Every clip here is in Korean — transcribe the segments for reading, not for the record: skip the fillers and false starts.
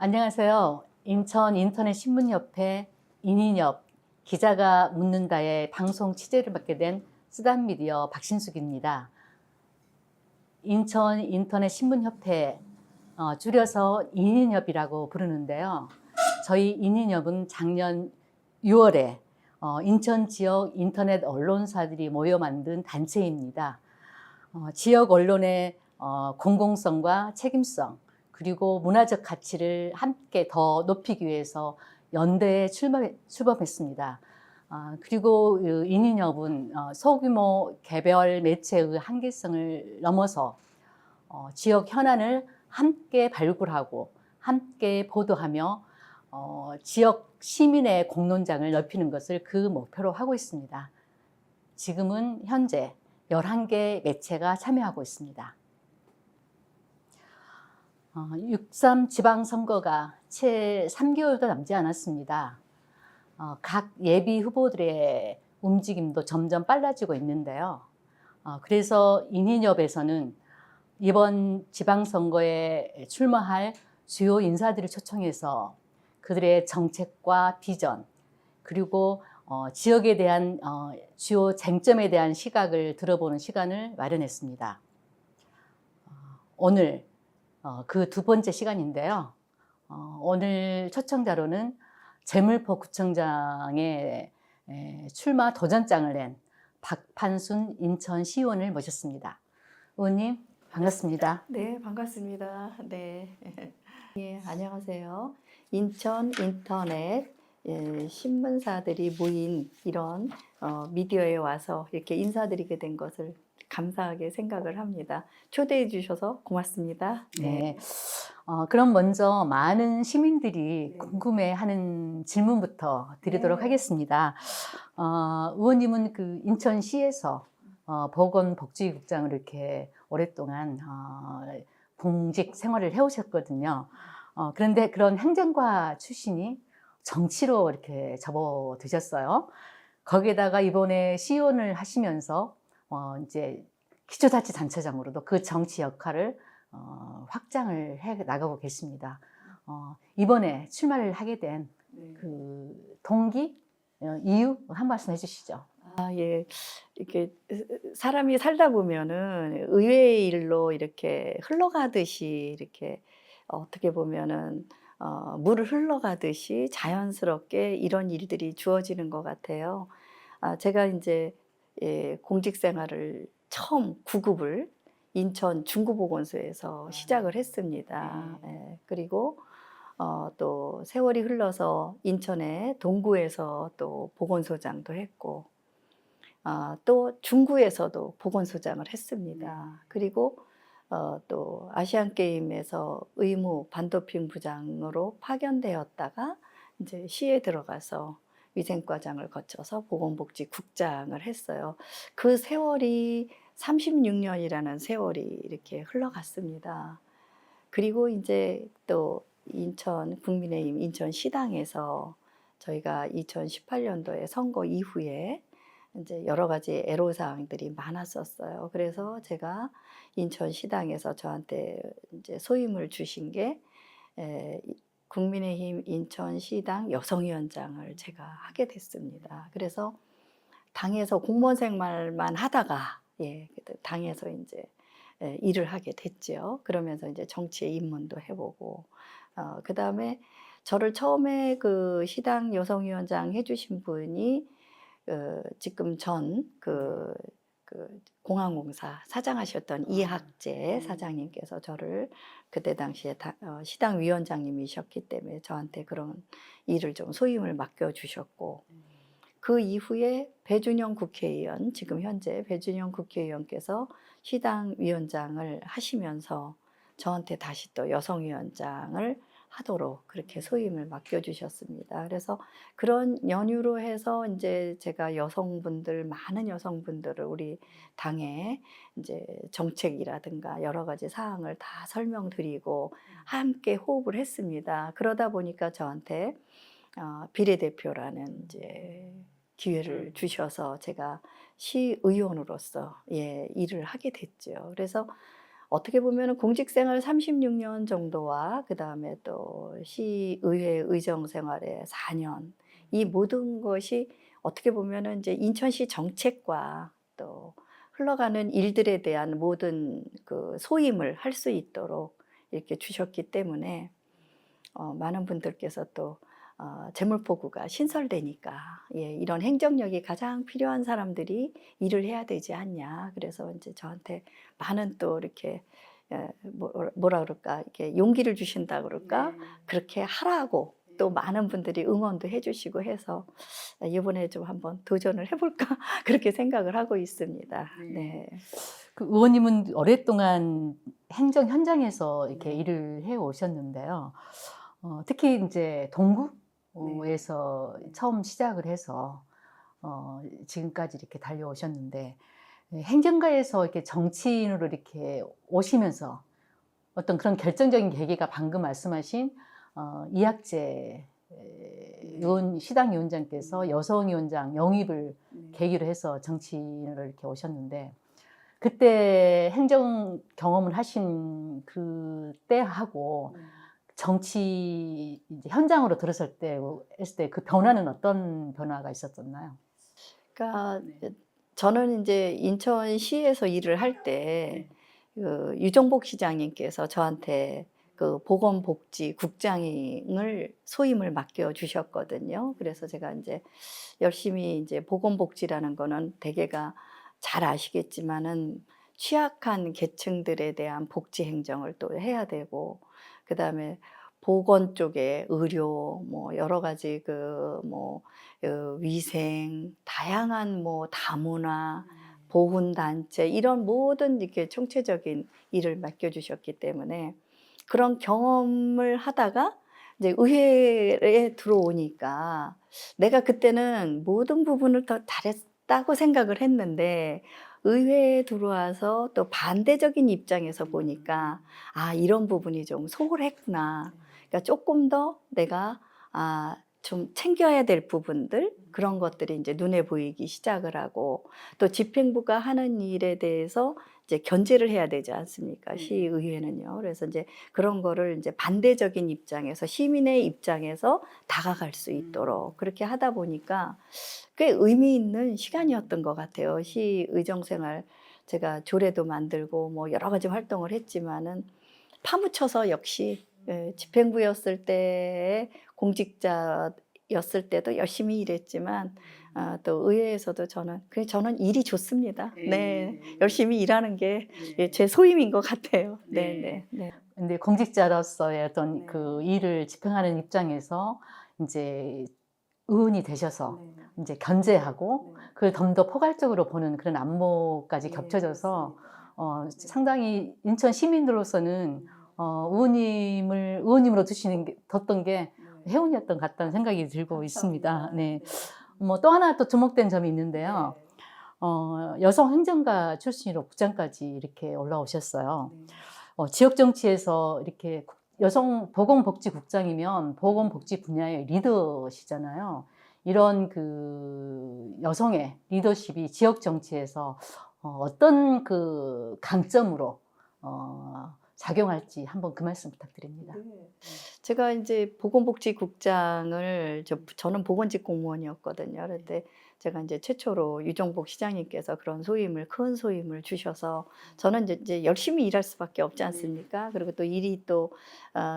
안녕하세요. 인천 인터넷 신문협회 인인협 기자가 묻는다의 방송 취재를 맡게 된 쓰담미디어 박신숙입니다. 인천 인터넷 신문협회 줄여서 인인협이라고 부르는데요. 저희 인인협은 작년 6월에 인천 지역 인터넷 언론사들이 모여 만든 단체입니다. 지역 언론의 공공성과 책임성 그리고 문화적 가치를 함께 더 높이기 위해서 연대에 출범했습니다. 그리고 인인협은 소규모 개별 매체의 한계성을 넘어서 지역 현안을 함께 발굴하고 함께 보도하며 지역 시민의 공론장을 넓히는 것을 그 목표로 하고 있습니다. 지금은 현재 11개 매체가 참여하고 있습니다. 6.3 지방선거가 채 3개월도 남지 않았습니다. 각 예비 후보들의 움직임도 점점 빨라지고 있는데요. 그래서 인인협에서는 이번 지방선거에 출마할 주요 인사들을 초청해서 그들의 정책과 비전 그리고 지역에 대한 주요 쟁점에 대한 시각을 들어보는 시간을 마련했습니다. 오늘 그 두 번째 시간인데요. 오늘 초청자로는 제물포 구청장에 출마 도전장을 낸 박판순 인천시의원을 모셨습니다. 의원님 반갑습니다. 네, 반갑습니다. 네. 예, 안녕하세요. 인천 인터넷 신문사들이 모인 이런 미디어에 와서 이렇게 인사드리게 된 것을 감사하게 생각을 합니다. 초대해 주셔서 고맙습니다. 네. 그럼 먼저 많은 시민들이 궁금해하는 질문부터 드리도록 하겠습니다. 의원님은 그 인천시에서 보건복지국장을 이렇게 오랫동안 공직 생활을 해오셨거든요. 그런데 그런 행정과 출신이 정치로 이렇게 접어드셨어요. 거기에다가 이번에 시의원을 하시면서 이제 기초자치단체장으로도 그 정치 역할을 확장을 해 나가고 계십니다. 이번에 출마를 하게 된 그 동기, 이유 한 말씀 해주시죠. 예. 이렇게 사람이 살다 보면은 의외의 일로 이렇게 흘러가듯이 이렇게 어떻게 보면은 물을 흘러가듯이 자연스럽게 이런 일들이 주어지는 것 같아요. 제가 이제 공직 생활을 처음 9급을 인천 중구보건소에서 시작을 했습니다. 예. 그리고 또 세월이 흘러서 인천의 동구에서 또 보건소장도 했고 또 중구에서도 보건소장을 했습니다. 그리고 또 아시안게임에서 의무 반도핑 부장으로 파견되었다가 이제 시에 들어가서 위생과장을 거쳐서 보건복지국장을 했어요. 그 세월이 36년이라는 세월이 이렇게 흘러갔습니다. 그리고 이제 또 인천 국민의힘 인천시당에서 저희가 2018년도에 선거 이후에 이제 여러 가지 애로사항들이 많았었어요. 그래서 제가 인천시당에서 저한테 이제 소임을 주신 게 국민의힘 인천시당 여성위원장을 제가 하게 됐습니다. 그래서 당에서 공무원 생활만 하다가 당에서 이제 일을 하게 됐죠. 그러면서 이제 정치에 입문도 해보고 그 다음에 저를 처음에 그 시당 여성위원장 해주신 분이 지금 그 공항공사 사장하셨던 이학재 사장님께서 저를 그때 당시에 시당 위원장님이셨기 때문에 저한테 그런 일을 좀 소임을 맡겨주셨고 그 이후에 배준영 국회의원, 지금 현재 배준영 국회의원께서 시당 위원장을 하시면서 저한테 다시 또 여성위원장을 하도록 그렇게 소임을 맡겨주셨습니다. 그래서 그런 연유로 해서 이제 제가 많은 여성분들을 우리 당에 이제 정책이라든가 여러 가지 사항을 다 설명드리고 함께 호흡을 했습니다. 그러다 보니까 저한테 비례대표라는 이제 기회를 주셔서 제가 시의원으로서 일을 하게 됐죠. 그래서 어떻게 보면 공직생활 36년 정도와 그 다음에 또 시의회 의정생활에 4년, 이 모든 것이 어떻게 보면 이제 인천시 정책과 또 흘러가는 일들에 대한 모든 그 소임을 할 수 있도록 이렇게 주셨기 때문에 많은 분들께서 또 재물포구가 신설되니까 예, 이런 행정력이 가장 필요한 사람들이 일을 해야 되지 않냐. 그래서 이제 저한테 많은 또 이렇게 뭐라 그럴까, 이렇게 용기를 주신다 그럴까, 그렇게 하라고 또 많은 분들이 응원도 해주시고 해서 이번에 좀 한번 도전을 해볼까 그렇게 생각을 하고 있습니다. 네. 그 의원님은 오랫동안 행정 현장에서 이렇게 네. 일을 해 오셨는데요. 특히 이제 동구에서 처음 시작을 해서 지금까지 이렇게 달려오셨는데, 행정가에서 이렇게 정치인으로 이렇게 오시면서 어떤 그런 결정적인 계기가 방금 말씀하신 이학재 시당 위원장께서 여성위원장 영입을 계기로 해서 정치인으로 이렇게 오셨는데, 그때 행정 경험을 하신 그때하고 정치 이제 현장으로 들어설 때 했을 때 그 변화는 어떤 변화가 있었었나요? 그러니까 저는 이제 인천시에서 일을 할 때 그 유정복 시장님께서 저한테 그 보건복지국장을 소임을 맡겨 주셨거든요. 그래서 제가 이제 열심히 이제 보건복지라는 거는 대개가 잘 아시겠지만은 취약한 계층들에 대한 복지 행정을 또 해야 되고, 그다음에 보건 쪽에 의료 뭐 여러 가지 위생, 다양한 뭐 다문화, 보훈단체, 이런 모든 이렇게 총체적인 일을 맡겨주셨기 때문에 그런 경험을 하다가 이제 의회에 들어오니까 내가 그때는 모든 부분을 더 잘했다고 생각을 했는데, 의회에 들어와서 또 반대적인 입장에서 보니까 이런 부분이 좀 소홀했구나. 그러니까 조금 더 내가 좀 챙겨야 될 부분들, 그런 것들이 이제 눈에 보이기 시작을 하고, 또 집행부가 하는 일에 대해서 이제 견제를 해야 되지 않습니까? 시의회는요. 그래서 이제 그런 거를 이제 반대적인 입장에서, 시민의 입장에서 다가갈 수 있도록 그렇게 하다 보니까 꽤 의미 있는 시간이었던 것 같아요. 시의정생활, 제가 조례도 만들고 뭐 여러 가지 활동을 했지만은 파묻혀서 역시 집행부였을 때, 공직자였을 때도 열심히 일했지만 또 의회에서도 저는 일이 좋습니다. 네, 열심히 일하는 게 제 소임인 것 같아요. 네, 네, 근데 공직자로서의 어떤 네. 그 일을 집행하는 입장에서 이제 의원이 되셔서 이제 견제하고 그걸 좀 더 포괄적으로 보는 그런 안목까지 겹쳐져서 상당히 인천 시민들로서는 의원님으로 뒀던 게 행운이었던 것 같다는 생각이 들고 있습니다. 네. 뭐 또 하나 또 주목된 점이 있는데요. 여성 행정가 출신으로 국장까지 이렇게 올라오셨어요. 지역 정치에서 이렇게 여성 보건복지국장이면 보건복지 분야의 리더시잖아요. 이런 그 여성의 리더십이 지역 정치에서 어떤 그 강점으로 작용할지 한번 그 말씀 부탁드립니다. 제가 이제 보건복지국장을, 저는 보건직 공무원이었거든요. 그런데 제가 이제 최초로 유정복 시장님께서 그런 큰 소임을 주셔서 저는 이제 열심히 일할 수밖에 없지 않습니까? 그리고 또 일이 또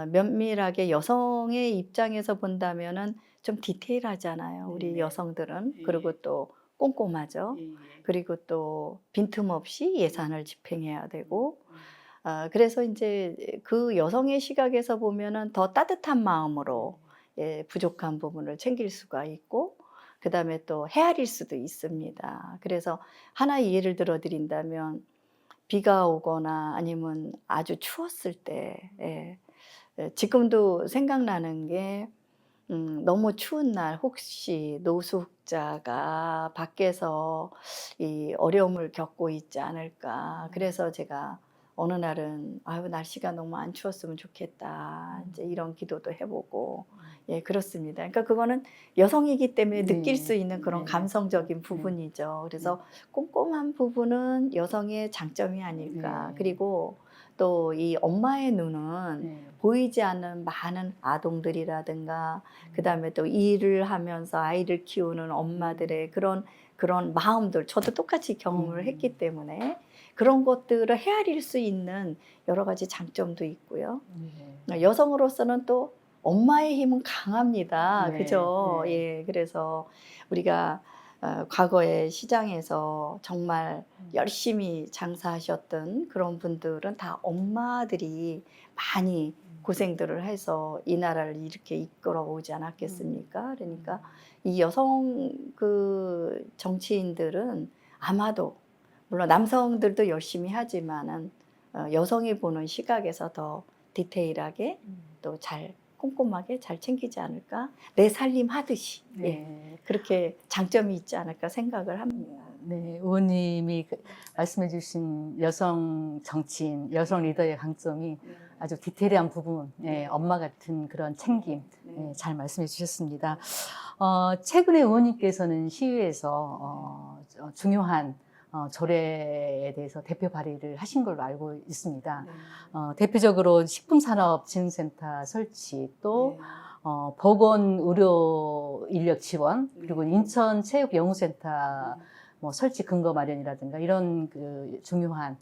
면밀하게 여성의 입장에서 본다면은 좀 디테일하잖아요. 우리 여성들은. 그리고 또 꼼꼼하죠. 그리고 또 빈틈없이 예산을 집행해야 되고, 그래서 이제 그 여성의 시각에서 보면은 더 따뜻한 마음으로 부족한 부분을 챙길 수가 있고, 그다음에 또 헤아릴 수도 있습니다. 그래서 하나 예를 들어 드린다면, 비가 오거나 아니면 아주 추웠을 때, 지금도 생각나는 게, 너무 추운 날 혹시 노숙자가 밖에서 이 어려움을 겪고 있지 않을까. 그래서 제가 어느 날은 날씨가 너무 안 추웠으면 좋겠다, 이제 이런 기도도 해보고, 그렇습니다. 그러니까 그거는 여성이기 때문에 느낄 수 있는 그런 감성적인 부분이죠. 그래서 꼼꼼한 부분은 여성의 장점이 아닐까. 그리고 또 이 엄마의 눈은 네. 보이지 않는 많은 아동들이라든가 그다음에 또 일을 하면서 아이를 키우는 엄마들의 그런 마음들 저도 똑같이 경험을 했기 때문에 그런 것들을 헤아릴 수 있는 여러 가지 장점도 있고요. 여성으로서는 또 엄마의 힘은 강합니다. 네, 그죠? 네. 예. 그래서 우리가 과거에 시장에서 정말 열심히 장사하셨던 그런 분들은 다 엄마들이 많이 고생들을 해서 이 나라를 이렇게 이끌어 오지 않았겠습니까? 그러니까 이 여성 그 정치인들은 아마도 물론 남성들도 열심히 하지만은 여성이 보는 시각에서 더 디테일하게 또 잘 꼼꼼하게 잘 챙기지 않을까? 내 살림 하듯이 예. 네. 그렇게 장점이 있지 않을까 생각을 합니다. 네, 의원님이 말씀해 주신 여성 정치인, 여성 리더의 강점이 아주 디테일한 부분, 엄마 같은 그런 챙김, 잘 말씀해 주셨습니다. 최근에 의원님께서는 시위에서 중요한 조례에 대해서 대표 발의를 하신 걸로 알고 있습니다. 대표적으로 식품산업진흥센터 설치, 또 보건의료 인력 지원, 그리고 인천체육연구센터 뭐 설치 근거 마련이라든가 이런 그 중요한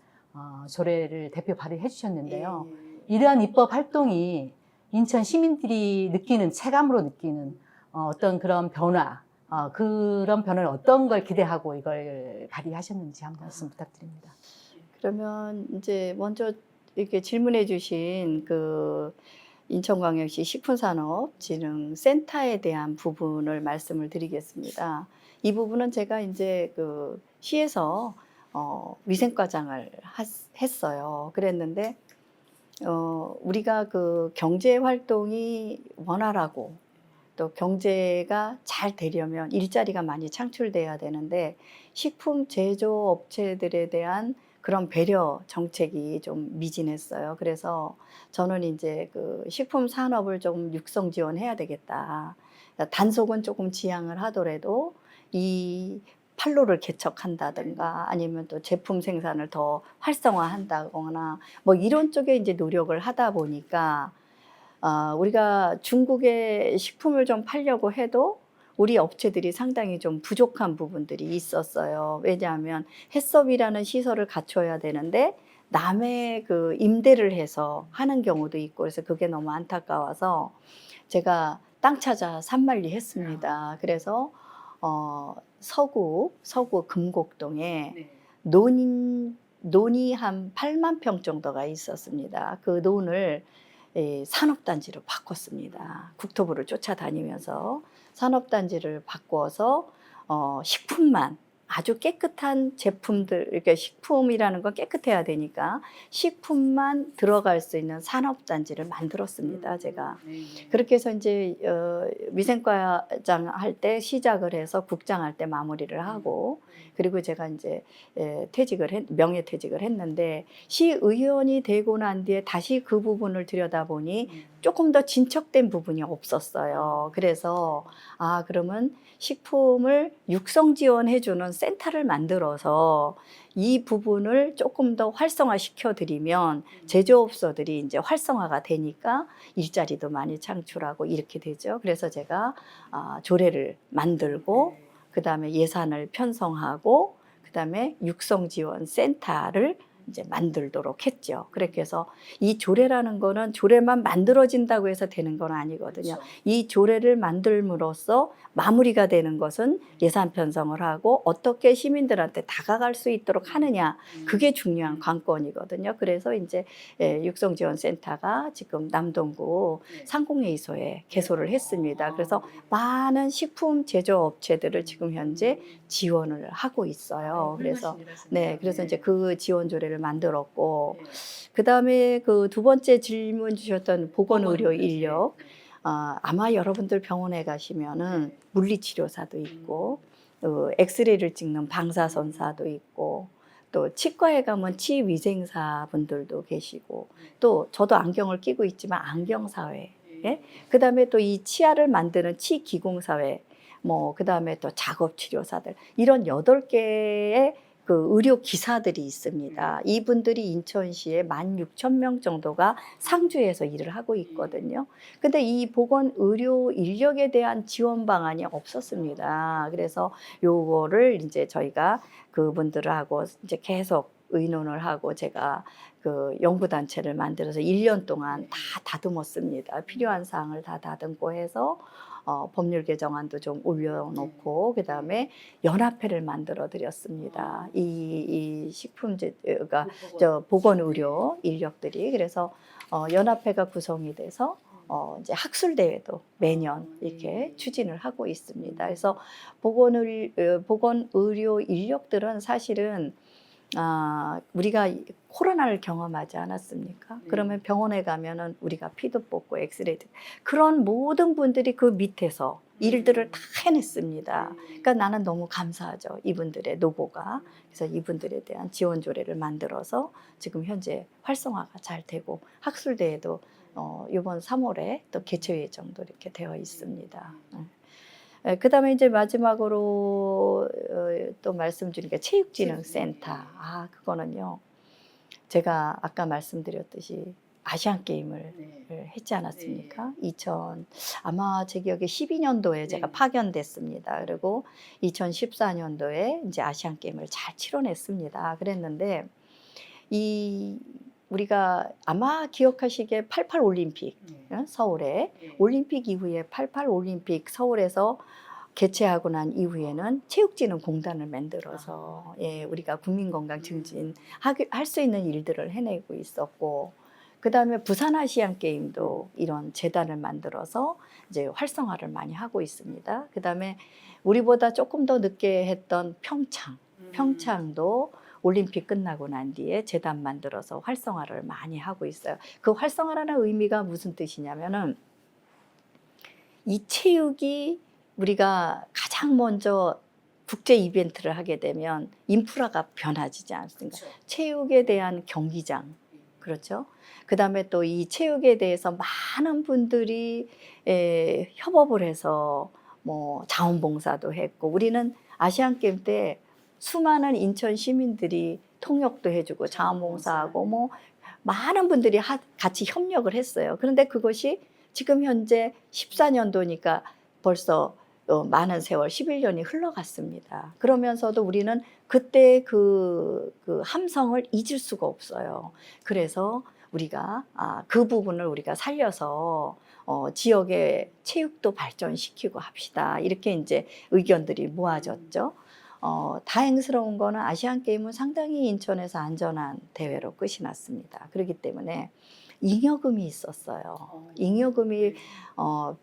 조례를 대표 발의해 주셨는데요. 이러한 입법 활동이 인천 시민들이 느끼는 체감으로 느끼는 어떤 그런 변화, 그런 변화를 어떤 걸 기대하고 이걸 발의하셨는지 한 말씀 부탁드립니다. 그러면 이제 먼저 이렇게 질문해 주신 그 인천광역시 식품산업진흥센터에 대한 부분을 말씀을 드리겠습니다. 이 부분은 제가 이제 그 시에서 위생과장을 했어요. 그랬는데 우리가 그 경제 활동이 원활하고 또 경제가 잘 되려면 일자리가 많이 창출돼야 되는데 식품 제조업체들에 대한 그런 배려 정책이 좀 미진했어요. 그래서 저는 이제 그 식품 산업을 조금 육성 지원해야 되겠다. 단속은 조금 지양을 하더라도 이 판로를 개척한다든가 아니면 또 제품 생산을 더 활성화한다거나 뭐 이런 쪽에 이제 노력을 하다 보니까 우리가 중국에 식품을 좀 팔려고 해도 우리 업체들이 상당히 좀 부족한 부분들이 있었어요. 왜냐하면 해썹이라는 시설을 갖춰야 되는데 남의 그 임대를 해서 하는 경우도 있고 그래서 그게 너무 안타까워서 제가 땅 찾아 산만리 했습니다. 그래서 서구 금곡동에 논이 한 8만 평 정도가 있었습니다. 그 논을 산업단지로 바꿨습니다. 국토부를 쫓아다니면서 산업단지를 바꿔서 식품만 아주 깨끗한 제품들, 이렇게 식품이라는 건 깨끗해야 되니까 식품만 들어갈 수 있는 산업단지를 만들었습니다. 제가. 그렇게 해서 이제 위생과장 할 때 시작을 해서 국장 할 때 마무리를 하고 그리고 제가 이제 명예퇴직을 했는데 시의원이 되고 난 뒤에 다시 그 부분을 들여다보니 조금 더 진척된 부분이 없었어요. 그래서 그러면 식품을 육성 지원해주는 센터를 만들어서 이 부분을 조금 더 활성화시켜 드리면 제조업소들이 이제 활성화가 되니까 일자리도 많이 창출하고 이렇게 되죠. 그래서 제가 조례를 만들고 그다음에 예산을 편성하고 그다음에 육성 지원 센터를 이제 만들도록 했죠. 그렇게 해서 이 조례라는 거는 조례만 만들어진다고 해서 되는 건 아니거든요. 그렇죠. 이 조례를 만들므로써 마무리가 되는 것은 예산 편성을 하고 어떻게 시민들한테 다가갈 수 있도록 하느냐 그게 중요한 관건이거든요. 그래서 이제 육성지원센터가 지금 남동구 상공회의소에 개소를 했습니다. 그래서 많은 식품 제조업체들을 지금 현재 지원을 하고 있어요. 그래서 그래서 이제 그 지원 조례를 만들었고 그다음에 그 두 번째 질문 주셨던 보건의료 인력 아마 여러분들 병원에 가시면은 물리치료사도 있고 엑스레이를 찍는 방사선사도 있고 또 치과에 가면 치위생사 분들도 계시고 또 저도 안경을 끼고 있지만 안경사회 그다음에 또 이 치아를 만드는 치기공사회 뭐 그다음에 또 작업치료사들 이런 8개의 그 의료 기사들이 있습니다. 이분들이 인천시에 16,000명 정도가 상주에서 일을 하고 있거든요. 근데 이 보건 의료 인력에 대한 지원 방안이 없었습니다. 그래서 요거를 이제 저희가 그분들하고 이제 계속 의논을 하고 제가 그 연구단체를 만들어서 1년 동안 다 다듬었습니다. 필요한 사항을 다 다듬고 해서 법률 개정안도 좀 올려놓고 그다음에 연합회를 만들어 드렸습니다. 이 식품제가 저 보건의료 인력들이 그래서 연합회가 구성이 돼서 이제 학술 대회도 매년 이렇게 추진을 하고 있습니다. 그래서 보건의료 인력들은 사실은 우리가 코로나를 경험하지 않았습니까? 그러면 병원에 가면은 우리가 피도 뽑고 엑스레이 그런 모든 분들이 그 밑에서 일들을 다 해냈습니다. 그러니까 나는 너무 감사하죠. 이분들의 노고가. 그래서 이분들에 대한 지원 조례를 만들어서 지금 현재 활성화가 잘 되고 학술대회도 이번 3월에 또 개최 예정도 이렇게 되어 있습니다. 그 다음에 이제 마지막으로 또 말씀드린 게 체육진흥센터. 그거는요. 제가 아까 말씀드렸듯이 아시안 게임을 했지 않았습니까? 아마 제 기억에 12년도에 제가 파견됐습니다. 그리고 2014년도에 이제 아시안 게임을 잘 치러냈습니다. 그랬는데 우리가 아마 기억하시기에 88 올림픽 서울에 올림픽 이후에 88 올림픽 서울에서 개최하고 난 이후에는 체육진흥공단을 만들어서 우리가 국민건강 증진 할 수 있는 일들을 해내고 있었고 그 다음에 부산 아시안 게임도 이런 재단을 만들어서 이제 활성화를 많이 하고 있습니다. 그 다음에 우리보다 조금 더 늦게 했던 평창도 올림픽 끝나고 난 뒤에 재단 만들어서 활성화를 많이 하고 있어요. 그 활성화라는 의미가 무슨 뜻이냐면은 이 체육이 우리가 가장 먼저 국제 이벤트를 하게 되면 인프라가 변화지지 않습니까? 그렇죠. 체육에 대한 경기장, 그렇죠? 그 다음에 또 이 체육에 대해서 많은 분들이 협업을 해서 뭐 자원봉사도 했고 우리는 아시안 게임 때 수많은 인천 시민들이 통역도 해주고 자원봉사하고 뭐 많은 분들이 같이 협력을 했어요. 그런데 그것이 지금 현재 14년도니까 벌써 많은 세월 11년이 흘러갔습니다. 그러면서도 우리는 그때 그 함성을 잊을 수가 없어요. 그래서 우리가 그 부분을 우리가 살려서 지역의 체육도 발전시키고 합시다. 이렇게 이제 의견들이 모아졌죠. 다행스러운 거는 아시안 게임은 상당히 인천에서 안전한 대회로 끝이 났습니다. 그렇기 때문에 잉여금이 있었어요. 잉여금이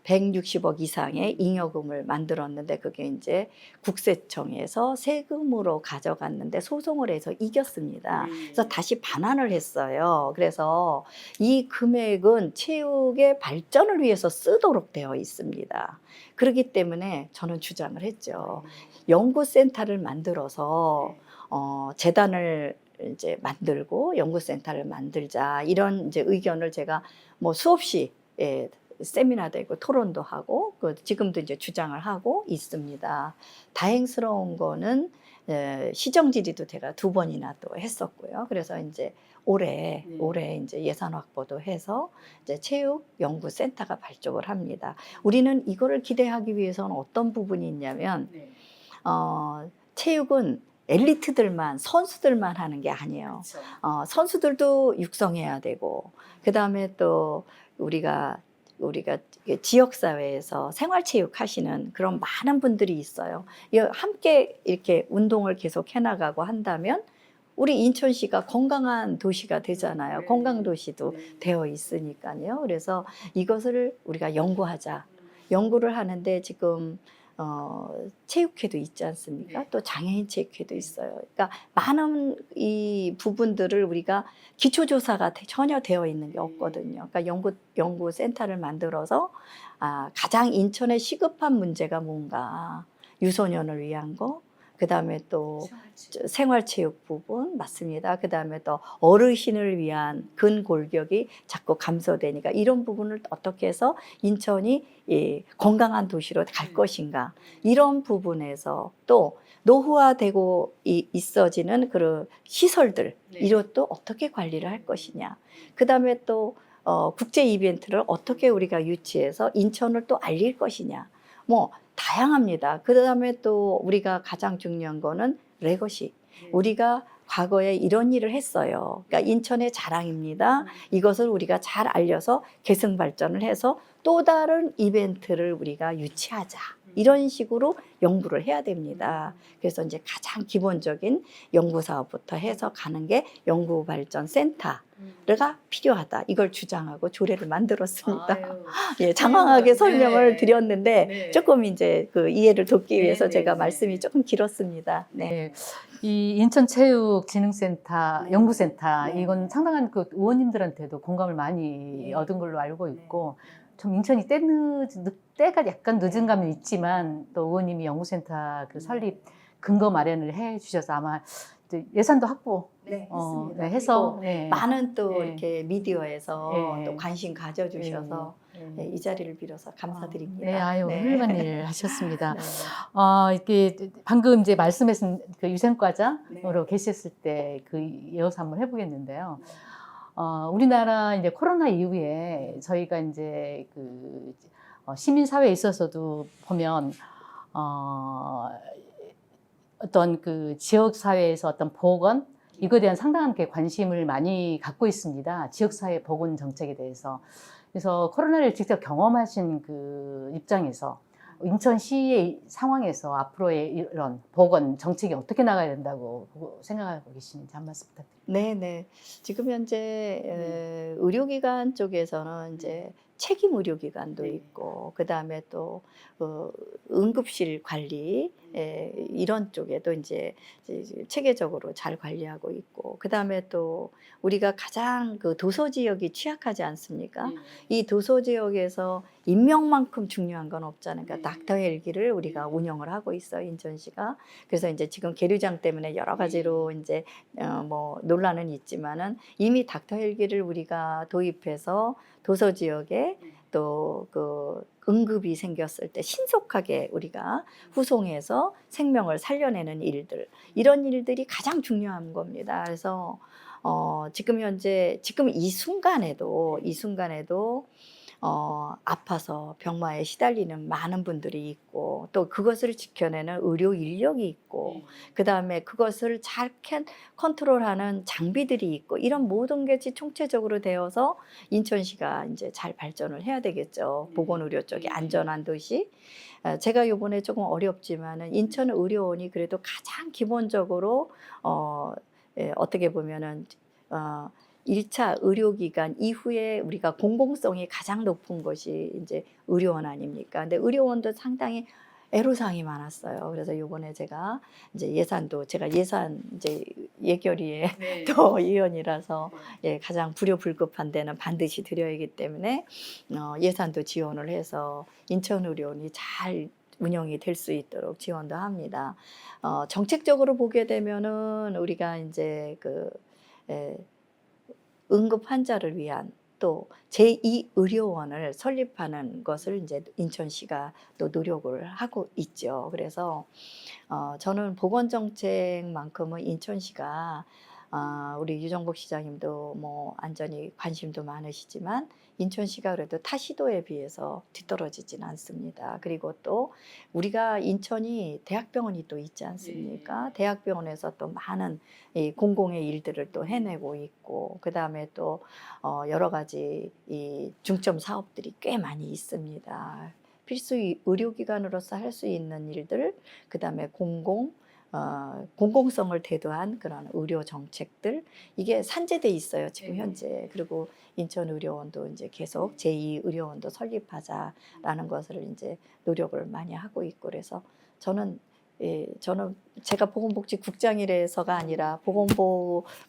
160억 이상의 잉여금을 만들었는데 그게 이제 국세청에서 세금으로 가져갔는데 소송을 해서 이겼습니다. 그래서 다시 반환을 했어요. 그래서 이 금액은 체육의 발전을 위해서 쓰도록 되어 있습니다. 그렇기 때문에 저는 주장을 했죠. 연구센터를 만들어서 재단을 이제 만들고 연구센터를 만들자 이런 이제 의견을 제가 뭐 수없이 세미나도 있고 토론도 하고 지금도 이제 주장을 하고 있습니다. 다행스러운 거는 시정 질의도 제가 2번이나 또 했었고요. 그래서 이제 올해 이제 예산 확보도 해서 이제 체육 연구센터가 발족을 합니다. 우리는 이거를 기대하기 위해서는 어떤 부분이 있냐면 체육은 엘리트들만 선수들만 하는 게 아니에요. 그렇죠. 선수들도 육성해야 되고 그 다음에 또 우리가 지역사회에서 생활체육 하시는 그런 많은 분들이 있어요. 함께 이렇게 운동을 계속 해나가고 한다면 우리 인천시가 건강한 도시가 되잖아요. 건강도시도 되어 있으니까요. 그래서 이것을 우리가 연구하자. 연구를 하는데 지금 체육회도 있지 않습니까? 또 장애인 체육회도 있어요. 그러니까 많은 이 부분들을 우리가 기초조사가 전혀 되어 있는 게 없거든요. 그러니까 연구센터를 만들어서 가장 인천에 시급한 문제가 뭔가 유소년을 위한 거, 그다음에 또 생활체육 부분 맞습니다. 그다음에 또 어르신을 위한 근골격이 자꾸 감소되니까 이런 부분을 어떻게 해서 인천이 건강한 도시로 갈 것인가 이런 부분에서 또 노후화되고 있어지는 그런 시설들 이것도 어떻게 관리를 할 것이냐. 그다음에 또 국제 이벤트를 어떻게 우리가 유치해서 인천을 또 알릴 것이냐. 뭐 다양합니다. 그다음에 또 우리가 가장 중요한 거는 레거시. 우리가 과거에 이런 일을 했어요. 그러니까 인천의 자랑입니다. 이것을 우리가 잘 알려서 계승 발전을 해서 또 다른 이벤트를 우리가 유치하자. 이런 식으로 연구를 해야 됩니다. 그래서 이제 가장 기본적인 연구 사업부터 해서 가는 게 연구발전센터가 필요하다. 이걸 주장하고 조례를 만들었습니다. 예, 장황하게 설명을 드렸는데 조금 이제 그 이해를 돕기 위해서 제가 말씀이 조금 길었습니다. 네. 이 인천체육진흥센터, 네. 연구센터 네. 이건 상당한 그 의원님들한테도 공감을 많이 얻은 걸로 알고 있고 좀 인천이 때가 약간 늦은 감은 있지만 또 의원님이 연구센터 그 설립 근거 마련을 해 주셔서 아마 이제 예산도 확보 했습니다. 해서 많은 또 네. 이렇게 미디어에서 네. 또 관심 가져주셔서 이 자리를 빌어서 감사드립니다. 네, 아유, 훌륭한 일 하셨습니다. 네. 이렇게 방금 이제 말씀하신 그 위생과장으로 네. 계셨을 때 그 이어서 한번 해보겠는데요. 우리나라 이제 코로나 이후에 저희가 이제 그 시민 사회에 있어서도 보면 어떤 그 지역 사회에서 어떤 보건 이거에 대한 상당한 게 관심을 많이 갖고 있습니다. 지역 사회 보건 정책에 대해서. 그래서 코로나를 직접 경험하신 그 입장에서 인천시의 상황에서 앞으로의 이런 보건 정책이 어떻게 나가야 된다고 생각하고 계시는지 한 말씀 부탁드립니다. 네. 지금 현재 의료기관 쪽에서는 이제 책임 의료기관도 있고, 그 다음에 또 응급실 관리 이런 쪽에도 이제 체계적으로 잘 관리하고 있고, 그 다음에 또 우리가 가장 그 도서 지역이 취약하지 않습니까? 이 도서 지역에서 인명만큼 중요한 건 없잖아요. 그러니까 닥터 헬기를 우리가 운영을 하고 있어요, 인천시가. 그래서 이제 지금 계류장 때문에 여러 가지로 이제 뭐 논란은 있지만은 이미 닥터 헬기를 우리가 도입해서 도서 지역에 또 그 응급이 생겼을 때 신속하게 우리가 후송해서 생명을 살려내는 일들, 이런 일들이 가장 중요한 겁니다. 그래서 지금 현재 지금 이 순간에도 아파서 병마에 시달리는 많은 분들이 있고, 또 그것을 지켜내는 의료 인력이 있고, 그 다음에 그것을 잘 컨트롤하는 장비들이 있고, 이런 모든 것이 총체적으로 되어서 인천시가 이제 잘 발전을 해야 되겠죠. 보건의료 쪽에 안전한 도시. 제가 요번에 조금 어렵지만은 인천 의료원이 그래도 가장 기본적으로 어떻게 보면은 1차 의료기관 이후에 우리가 공공성이 가장 높은 것이 이제 의료원 아닙니까? 근데 의료원도 상당히 애로사항이 많았어요. 그래서 요번에 제가 이제 제가 예산 이제 예결위에 또 위원이라서 가장 불효불급한 데는 반드시 드려야 하기 때문에 예산도 지원을 해서 인천의료원이 잘 운영이 될 수 있도록 지원도 합니다. 정책적으로 보게 되면은 우리가 이제 응급 환자를 위한 또 제2의료원을 설립하는 것을 이제 인천시가 또 노력을 하고 있죠. 그래서 저는 보건정책만큼은 인천시가 우리 유정복 시장님도 뭐 안전히 관심도 많으시지만 인천시가 그래도 타 시도에 비해서 뒤떨어지진 않습니다. 그리고 또 우리가 인천이 대학병원이 또 있지 않습니까? 대학병원에서 또 많은 이 공공의 일들을 또 해내고 있고, 그 다음에 또 여러 가지 이 중점 사업들이 꽤 많이 있습니다. 필수 의료기관으로서 할 수 있는 일들, 그 다음에 공공성을 대두한 그런 의료 정책들, 이게 산재돼 있어요, 지금 현재. 그리고 인천의료원도 이제 계속 제2의료원도 설립하자라는 것을 이제 노력을 많이 하고 있고, 그래서 저는 제가 보건복지국장이라서가 아니라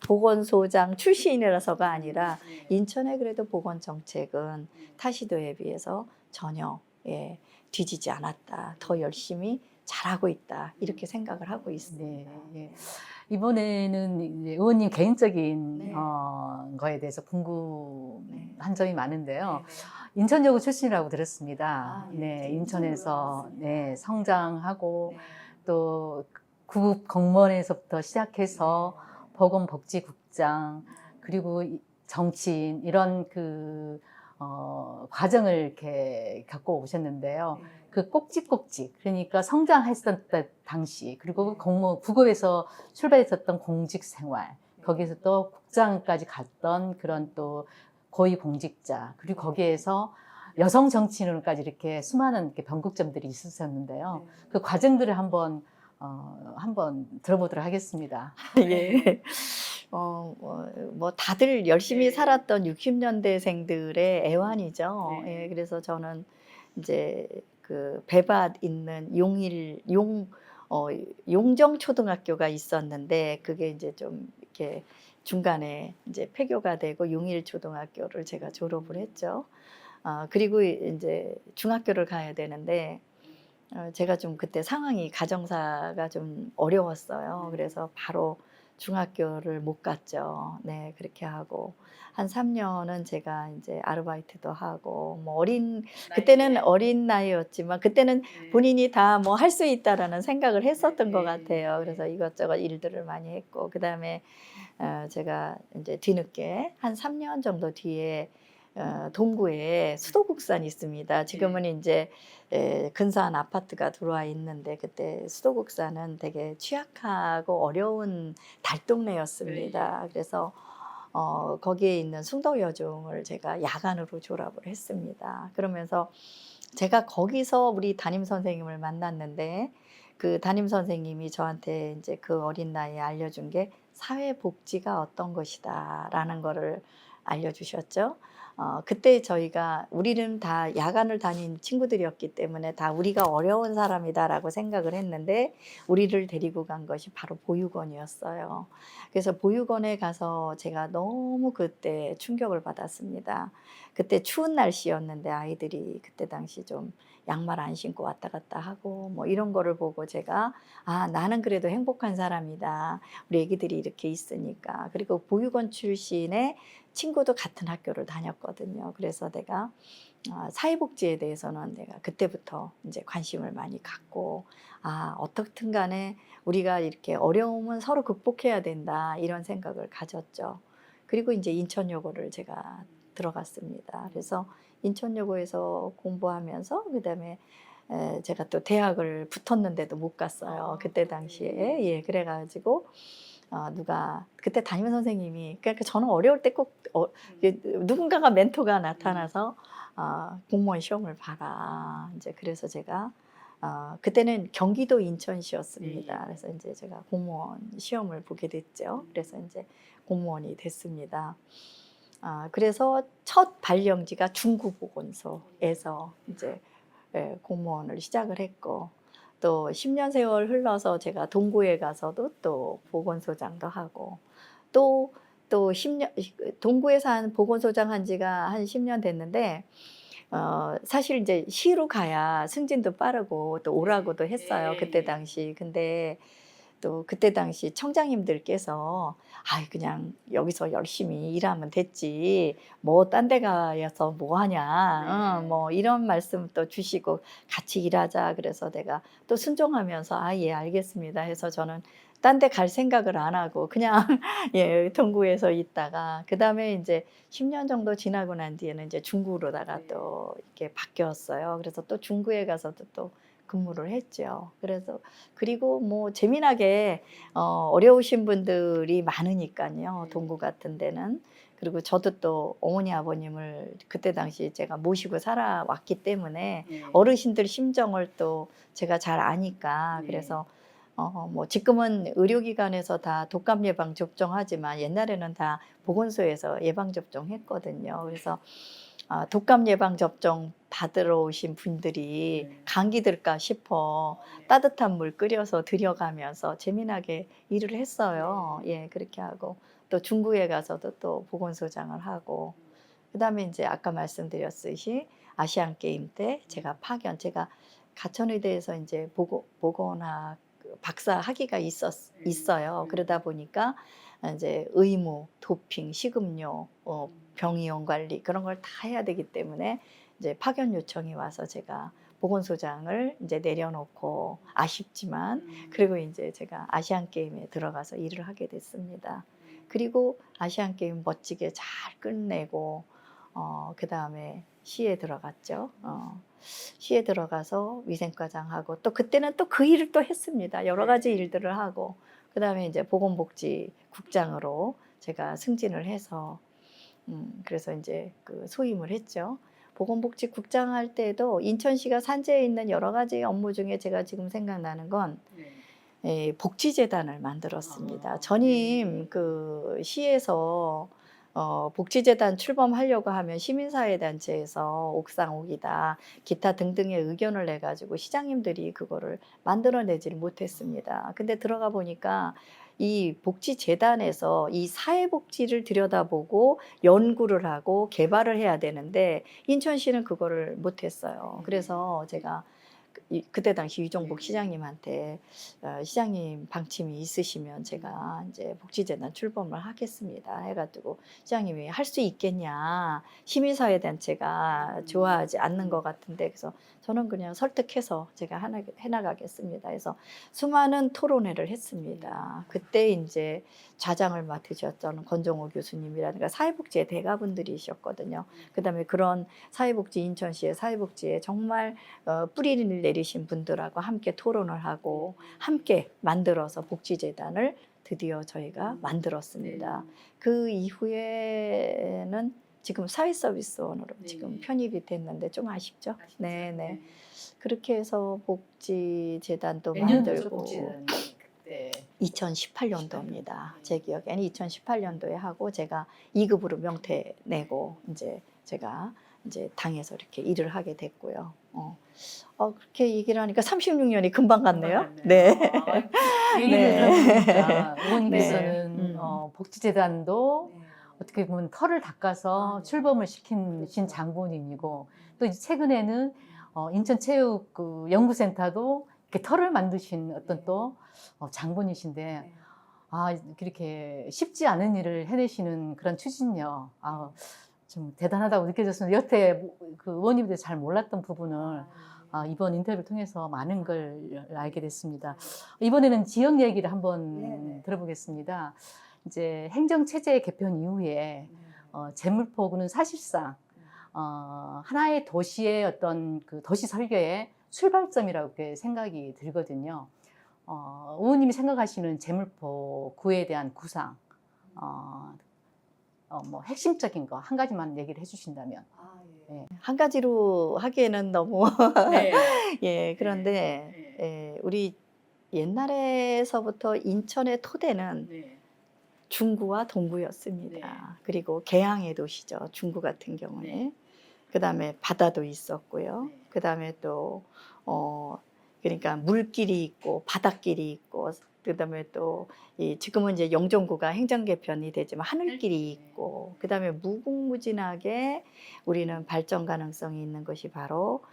보건소장 출신이라서가 아니라 인천의 그래도 보건정책은 타시도에 비해서 전혀 뒤지지 않았다. 더 열심히 잘하고 있다 이렇게 생각을 하고 있습니다. 네. 예. 이번에는 이제 의원님 개인적인 네. 거에 대해서 궁금한 네. 점이 많은데요. 네. 인천여고 출신이라고 들었습니다. 아, 예. 네, 저 인천에서 인천으로 네, 나왔습니다. 성장하고 네. 또 구급 공무원에서부터 시작해서 보건복지국장 그리고 정치인 이런 과정을 이렇게 겪어 오셨는데요. 그 꼭지꼭지 그러니까 성장했었던 당시 그리고 구급에서 출발했었던 공직 생활 거기서 또 국장까지 갔던 그런 또 고위 공직자 그리고 거기에서 여성 정치인으로까지 이렇게 수많은 이렇게 변곡점들이 있으셨는데요. 그 과정들을 한번 들어보도록 하겠습니다. 예. 뭐 다들 열심히 네. 살았던 60년대생들의 애환이죠. 네. 예, 그래서 저는 이제 그 배밭 있는 용정 초등학교가 있었는데 그게 이제 좀 이렇게 중간에 이제 폐교가 되고 용일 초등학교를 제가 졸업을 했죠. 그리고 이제 중학교를 가야 되는데 제가 좀 그때 상황이 가정사가 좀 어려웠어요. 그래서 바로 중학교를 못 갔죠. 네, 그렇게 하고 한 3년은 제가 이제 아르바이트도 하고 뭐 그때는 어린 나이였지만 그때는 본인이 다 뭐 할 수 있다라는 생각을 했었던 것 같아요. 그래서 이것저것 일들을 많이 했고 그다음에 제가 이제 뒤늦게 한 3년 정도 뒤에 동구에 수도국산이 있습니다. 지금은 이제 근사한 아파트가 들어와 있는데 그때 수도국산은 되게 취약하고 어려운 달동네였습니다. 그래서 거기에 있는 숭도여중을 제가 야간으로 졸업을 했습니다. 그러면서 제가 거기서 우리 담임 선생님을 만났는데 그 담임 선생님이 저한테 이제 그 어린 나이에 알려준 게 사회복지가 어떤 것이다라는 거를 알려주셨죠. 그때 우리는 다 야간을 다닌 친구들이었기 때문에 다 우리가 어려운 사람이다라고 생각을 했는데 우리를 데리고 간 것이 바로 보육원이었어요. 그래서 보육원에 가서 제가 너무 그때 충격을 받았습니다. 그때 추운 날씨였는데 아이들이 그때 당시 좀 양말 안 신고 왔다 갔다 하고 뭐 이런 거를 보고 제가 나는 그래도 행복한 사람이다. 우리 애기들이 이렇게 있으니까. 그리고 보육원 출신의 친구도 같은 학교를 다녔거든요. 그래서 내가 사회복지에 대해서는 내가 그때부터 이제 관심을 많이 갖고 어떻든 간에 우리가 이렇게 어려움은 서로 극복해야 된다 이런 생각을 가졌죠. 그리고 이제 인천여고를 제가 들어갔습니다. 그래서 인천여고에서 공부하면서 그다음에 제가 또 대학을 붙었는데도 못 갔어요. 그때 당시에. 예, 그래가지고 누가 그때 담임 선생님이 그러니까 저는 어려울 때 꼭 누군가가 멘토가 나타나서 공무원 시험을 봐라. 이제 그래서 제가 그때는 경기도 인천시였습니다. 그래서 이제 제가 공무원 시험을 보게 됐죠. 그래서 이제 공무원이 됐습니다. 그래서 첫 발령지가 중구보건소에서 이제 공무원을 시작을 했고 또 10년 세월 흘러서 제가 동구에 가서도 또 보건소장도 하고 또 10년 동구에서 한 보건소장 한 지가 한 10년 됐는데 사실 이제 시로 가야 승진도 빠르고 또 오라고도 했어요. 그때 당시. 근데 또 그때 당시 청장님들께서 그냥 여기서 열심히 일하면 됐지 뭐 딴 데 가서 뭐 하냐 뭐 이런 말씀 또 주시고 같이 일하자 그래서 내가 또 순종하면서 예 알겠습니다 해서 저는 딴 데 갈 생각을 안 하고 그냥 예 동구에서 있다가 그다음에 이제 10년 정도 지나고 난 뒤에는 이제 중구로다가 또 이렇게 바뀌었어요. 그래서 또 중구에 가서도 또 근무를 했죠. 그리고 뭐 재미나게 어려우신 분들이 많으니까요. 동구 같은 데는. 그리고 저도 또 어머니 아버님을 그때 당시 제가 모시고 살아왔기 때문에 어르신들 심정을 또 제가 잘 아니까 그래서 뭐 지금은 의료기관에서 다 독감 예방 접종하지만 옛날에는 다 보건소에서 예방 접종했거든요. 그래서 독감 예방 접종 받으러 오신 분들이 감기 들까 싶어 따뜻한 물 끓여서 들여가면서 재미나게 일을 했어요. 예, 그렇게 하고 또 중구에 가서도 또 보건소장을 하고 그다음에 이제 아까 말씀드렸듯이 아시안 게임 때 제가 가천의대에서 이제 보건학 박사 학위가 있어요. 그러다 보니까 이제 의무, 도핑, 식음료, 병이용 관리 그런 걸 다 해야 되기 때문에 이제 파견 요청이 와서 제가 보건소장을 이제 내려놓고 아쉽지만 그리고 이제 제가 아시안 게임에 들어가서 일을 하게 됐습니다. 그리고 아시안 게임 멋지게 잘 끝내고 그 다음에 시에 들어갔죠. 시에 들어가서 위생과장하고 또 그때는 또 그 일을 또 했습니다. 여러 가지 일들을 하고 그 다음에 이제 보건복지국장으로 제가 승진을 해서 그래서 이제 그 소임을 했죠. 보건복지국장 할 때도 인천시가 산재에 있는 여러 가지 업무 중에 제가 지금 생각나는 건 복지재단을 만들었습니다. 전임 그 시에서 복지재단 출범하려고 하면 시민사회단체에서 옥상옥이다 기타 등등의 의견을 내가지고 시장님들이 그거를 만들어내지를 못했습니다. 근데 들어가 보니까 이 복지재단에서 이 사회복지를 들여다보고 연구를 하고 개발을 해야 되는데 인천시는 그거를 못했어요. 그래서 제가 그때 당시 유정복 시장님한테 시장님 방침이 있으시면 제가 이제 복지재단 출범을 하겠습니다 해가지고 시장님이 할 수 있겠냐 시민사회단체가 좋아하지 않는 것 같은데 그래서 저는 그냥 설득해서 제가 해나가겠습니다 해서 수많은 토론회를 했습니다. 그때 이제 좌장을 맡으셨던 권정호 교수님이라든가 사회복지의 대가분들이셨거든요. 그 다음에 그런 사회복지 인천시의 사회복지에 정말 뿌리를 내리신 분들하고 함께 토론을 하고 함께 만들어서 복지재단을 드디어 저희가 만들었습니다. 그 이후에는 지금 사회서비스원으로 지금 편입이 됐는데 좀 아쉽죠? 네네. 그렇게 해서 복지재단도 만들고 2018년도입니다. 제 기억에는 2018년도에 하고 제가 2급으로 명퇴 내고 이제 제가 이제 당에서 이렇게 일을 하게 됐고요. 그렇게 얘기를 하니까 36년이 금방 갔네요. 네. 얘기를 들어보니까 의원님께서는 네. 복지재단도 어떻게 보면 털을 닦아서 출범을 시킨 장본인이고 또 이제 최근에는 인천체육 그 연구센터도 이렇게 털을 만드신 어떤 또 장본이신데 이렇게 쉽지 않은 일을 해내시는 그런 추진력 좀 대단하다고 느껴졌습니다. 여태 그 의원님들 잘 몰랐던 부분을 이번 인터뷰를 통해서 많은 걸 알게 됐습니다. 이번에는 지역 얘기를 한번 들어보겠습니다. 이제 행정체제 개편 이후에 제물포구는 사실상 하나의 도시의 어떤 그 도시 설계의 출발점이라고 생각이 들거든요. 의원님이 생각하시는 제물포구에 대한 구상, 뭐 핵심적인 거 한 가지만 얘기를 해주신다면. 네. 한 가지로 하기에는 너무 예 그런데 우리 옛날에서부터 인천의 토대는 중구와 동구였습니다. 그리고 개항의 도시죠. 중구 같은 경우에. 그 다음에 바다도 있었고요. 그 다음에 또 그러니까 물길이 있고 바닷길이 있고 그 다음에 또 지금은 이제 영종구가 행정 개편이 되지만 하늘길이 있고 그 다음에 무궁무진하게 우리는 발전 가능성이 있는 것이 바로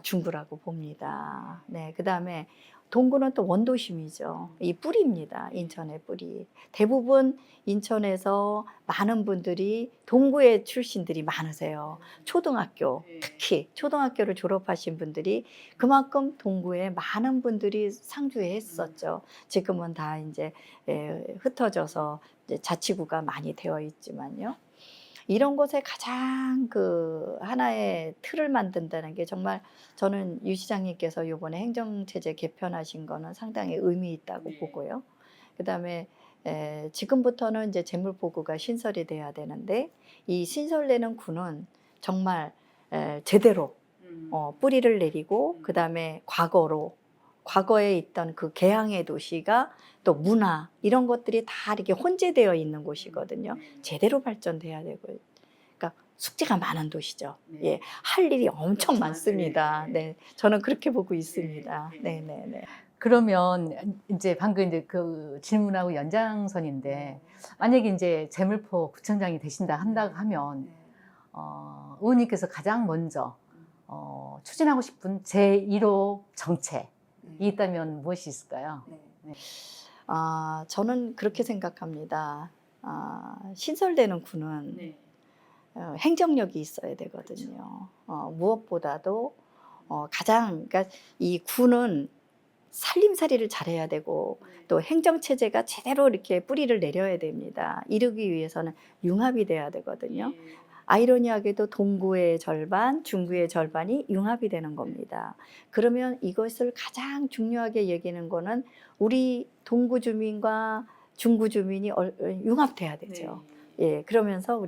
중구라고 봅니다. 네, 그 다음에 동구는 또 원도심이죠. 이 뿌리입니다. 인천의 뿌리. 대부분 인천에서 많은 분들이 동구의 출신들이 많으세요. 초등학교, 특히 초등학교를 졸업하신 분들이 그만큼 동구에 많은 분들이 상주해 했었죠. 지금은 다 이제 흩어져서 이제 자치구가 많이 되어 있지만요. 이런 곳에 가장 그 하나의 틀을 만든다는 게 정말 저는 유 시장님께서 이번에 행정체제 개편하신 거는 상당히 의미 있다고 보고요. 그 다음에 지금부터는 이제 제물포구가 신설이 돼야 되는데 이 신설되는 구는 정말 제대로 뿌리를 내리고 그 다음에 과거에 있던 그 개항의 도시가 또 문화 이런 것들이 다 이렇게 혼재되어 있는 곳이거든요. 제대로 발전돼야 되고, 그러니까 숙제가 많은 도시죠. 예, 할 일이 엄청 많습니다. 네, 저는 그렇게 보고 있습니다. 네, 네, 네. 그러면 이제 방금 이제 그 질문하고 연장선인데 만약에 이제 제물포 구청장이 되신다 한다고 하면 의원님께서 가장 먼저 추진하고 싶은 제1호 정책이 있다면 무엇이 있을까요? 네. 저는 그렇게 생각합니다. 신설되는 군은 행정력이 있어야 되거든요. 무엇보다도 가장 그러니까 이 군은 살림살이를 잘해야 되고 또 행정체제가 제대로 이렇게 뿌리를 내려야 됩니다. 이루기 위해서는 융합이 돼야 되거든요. 아이러니하게도 동구의 절반, 중구의 절반이 융합이 되는 겁니다. 그러면 이것을 가장 중요하게 여기는 거는 우리 동구 주민과 중구 주민이 융합돼야 되죠. 예, 그러면서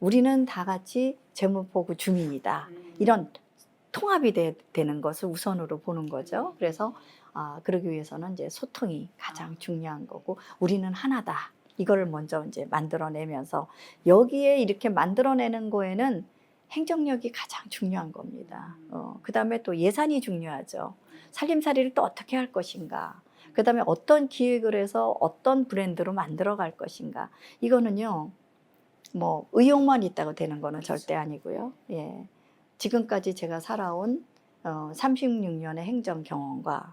우리는 다 같이 제물포구 주민이다. 이런 통합이 되는 것을 우선으로 보는 거죠. 그래서 그러기 위해서는 이제 소통이 가장 중요한 거고 우리는 하나다. 이거를 먼저 이제 만들어내면서 여기에 이렇게 만들어내는 거에는 행정력이 가장 중요한 겁니다. 그다음에 또 예산이 중요하죠. 살림살이를 또 어떻게 할 것인가. 그다음에 어떤 기획을 해서 어떤 브랜드로 만들어 갈 것인가. 이거는요. 뭐 의욕만 있다고 되는 거는 절대 아니고요. 예. 지금까지 제가 살아온 36년의 행정 경험과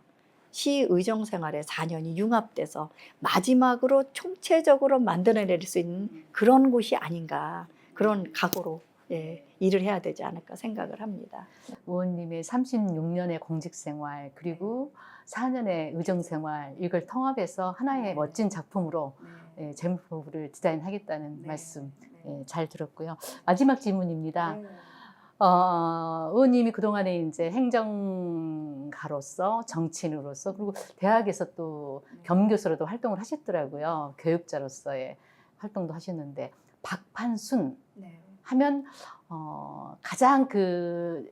시의정 생활의 4년이 융합돼서 마지막으로 총체적으로 만들어낼 수 있는 그런 곳이 아닌가. 그런 각오로 일을 해야 되지 않을까 생각을 합니다. 의원님의 36년의 공직생활 그리고 4년의 의정생활 이걸 통합해서 하나의 멋진 작품으로 제물포구를 디자인하겠다는 말씀 잘 들었고요. 마지막 질문입니다. 의원님이 그동안에 이제 행정가로서 정치인으로서 그리고 대학에서 또 겸교수로도 활동을 하셨더라고요. 교육자로서의 활동도 하셨는데 박판순 하면 가장 그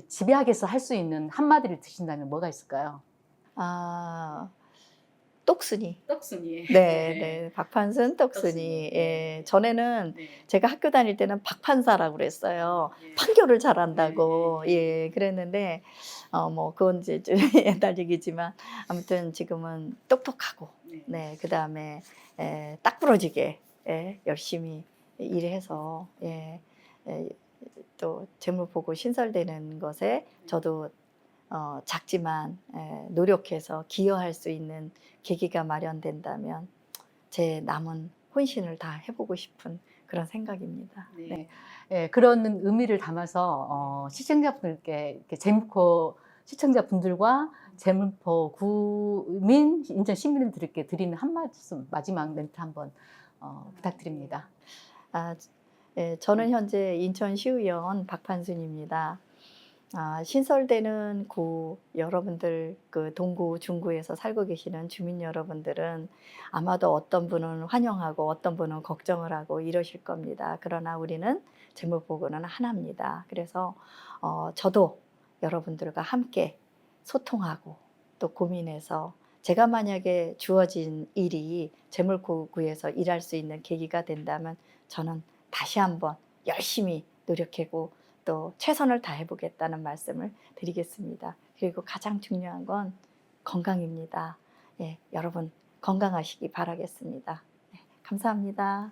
집약해서 할 수 있는 한마디를 드신다면 뭐가 있을까요? 똑순이. 떡순이. 네. 박판순, 똑순이. 예. 전에는 제가 학교 다닐 때는 박판사라고 그랬어요. 판교를 잘한다고. 예, 그랬는데, 뭐, 그건 이제 좀 옛날 얘기지만, 아무튼 지금은 똑똑하고, 그 다음에, 딱 부러지게, 열심히 일해서, 또 재물포구 신설되는 것에 저도 작지만 노력해서 기여할 수 있는 계기가 마련된다면 제 남은 혼신을 다 해보고 싶은 그런 생각입니다. 그런 의미를 담아서 시청자분들께 이렇게 재물포 시청자분들과 재물포구민 인천 시민들께 드리는 한 말씀 마지막 멘트 한번 부탁드립니다. 저는 현재 인천시의원 박판순입니다. 신설되는 구 여러분들 그 동구 중구에서 살고 계시는 주민 여러분들은 아마도 어떤 분은 환영하고 어떤 분은 걱정을 하고 이러실 겁니다. 그러나 우리는 재물포구는 하나입니다. 그래서 저도 여러분들과 함께 소통하고 또 고민해서 제가 만약에 주어진 일이 재물포구에서 일할 수 있는 계기가 된다면 저는 다시 한번 열심히 노력하고 또 최선을 다해보겠다는 말씀을 드리겠습니다. 그리고 가장 중요한 건 건강입니다. 여러분 건강하시기 바라겠습니다. 감사합니다.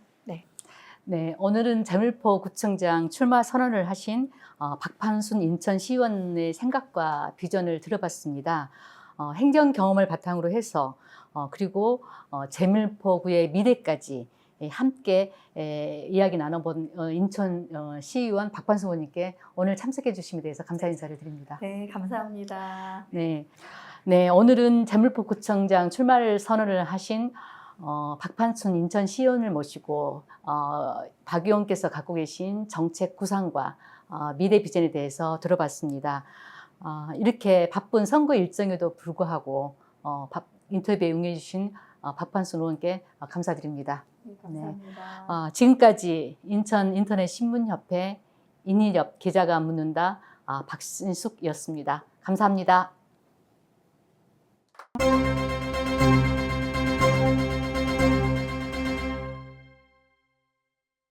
네, 오늘은 재물포구청장 출마 선언을 하신 박판순 인천시의원의 생각과 비전을 들어봤습니다. 행정 경험을 바탕으로 해서 그리고 재물포구의 미래까지 함께 이야기 나눠본 인천 시의원 박판순 의원님께 오늘 참석해 주심에 대해서 감사 인사를 드립니다. 네, 감사합니다. 네, 오늘은 재물포구청장 출마를 선언을 하신 박판순 인천 시의원을 모시고 박 의원께서 갖고 계신 정책 구상과 미래 비전에 대해서 들어봤습니다. 이렇게 바쁜 선거 일정에도 불구하고 인터뷰에 응해 주신 박판순 의원께 감사드립니다. 감사합니다. 지금까지 인천 인터넷 신문협회 인일협 계좌가 묻는다 박신숙이었습니다. 감사합니다.